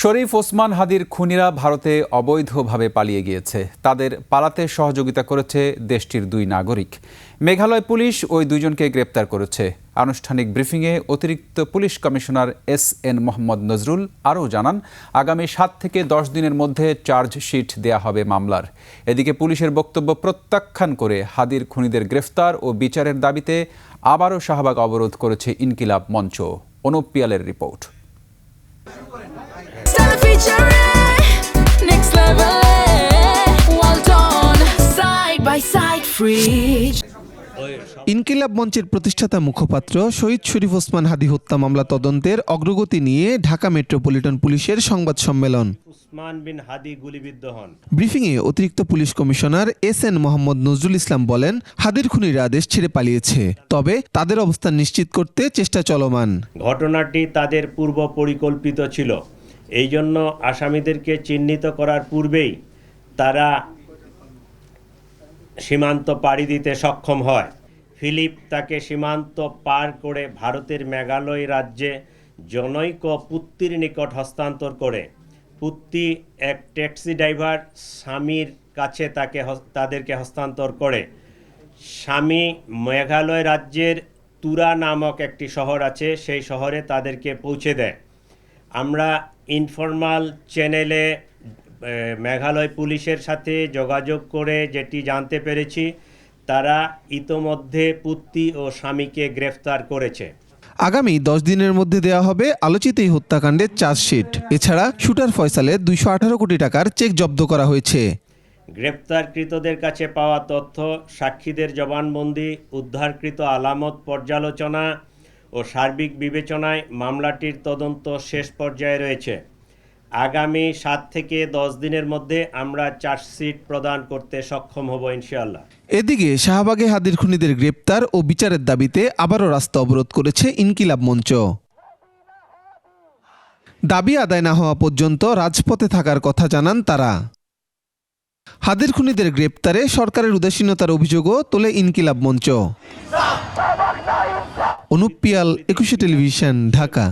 শরীফ ওসমান হাদির খুনিরা ভারতে অবৈধভাবে পালিয়ে গিয়েছে। তাদের পালাতে সহযোগিতা করেছে দেশটির দুই নাগরিক। মেঘালয় পুলিশ ওই দুইজনকে গ্রেপ্তার করেছে। আনুষ্ঠানিক ব্রিফিংয়ে অতিরিক্ত police commissioner S N. Mohammad Nazrul আরও জানান, আগামী 7 থেকে 10 দিনের মধ্যে চার্জশিট দেয়া হবে মামলার। এদিকে পুলিশের বক্তব্য প্রত্যাখ্যান করে হাদির খুনিদের গ্রেফতার ও বিচারের দাবিতে আবারও শাহবাগ অবরোধ করেছে ইনকিলাব মঞ্চ। অনুপ পিয়ালের রিপোর্ট। ইনকিলাব মঞ্চের প্রতিষ্ঠাতা মুখপাত্র শহীদ শরীফ ওসমান হাদি হত্যা মামলা তদন্তের অগ্রগতি নিয়ে ঢাকা মেট্রোপলিটন পুলিশের সংবাদ সম্মেলন। ব্রিফিংয়ে অতিরিক্ত police commissioner S N. Mohammad Nazrul Islam বলেন, হাদির খুনিরা দেশ ছেড়ে পালিয়েছে, তবে তাদের অবস্থান নিশ্চিত করতে চেষ্টা চলমান। ঘটনাটি তাদের পূর্ব পরিকল্পিত ছিল। এই জন্য আসামিদেরকে চিহ্নিত করার পূর্বেই তারা সীমান্ত পাড়ি দিতে সক্ষম হয়। ফিলিপ তাকে সীমান্ত পার করে ভারতের মেঘালয় রাজ্যে জনৈক পুত্তির নিকট হস্তান্তর করে। পুত্তি এক ট্যাক্সি ড্রাইভার স্বামীর কাছে তাদেরকে হস্তান্তর করে। স্বামী মেঘালয় রাজ্যের তুরা নামক একটি শহর আছে, সেই শহরে তাদেরকে পৌঁছে দেয়। আমরা ইনফরমাল চ্যানেলে মেঘালয় পুলিশের সাথে যোগাযোগ করে যেটি জানতে পেরেছি, তারা ইতোমধ্যে পুত্তি ও স্বামীকে গ্রেফতার করেছে। আগামী 10 দিনের মধ্যে দেওয়া হবে আলোচিত এই হত্যাকাণ্ডের চার্জশিট। এছাড়া শুটার ফয়সালের 218 কোটি টাকার চেক জব্দ করা হয়েছে। গ্রেপ্তারকৃতদের কাছে পাওয়া তথ্য, সাক্ষীদের জবানবন্দি, উদ্ধারকৃত আলামত পর্যালোচনা ও সার্বিক বিবেচনায় মামলাটির তদন্ত শেষ পর্যায়ে রয়েছে। আগামী 7 থেকে 10 দিনের মধ্যে আমরা চার্জশিট প্রদান করতে সক্ষম হব ইনশাআল্লাহ। এদিকে শাহবাগে হাদির খুনিদের গ্রেপ্তার ও বিচারের দাবিতে আবারও রাস্তা অবরোধ করেছে ইনকিলাব মঞ্চ। দাবি আদায় না হওয়া পর্যন্ত রাজপথে থাকার কথা জানান তারা। হাদির খুনিদের গ্রেপ্তারে সরকারের উদাসীনতার অভিযোগও তোলে ইনকিলাব মঞ্চ। অনুপ পিয়াল, 21 টেলিভিশন, ঢাকা।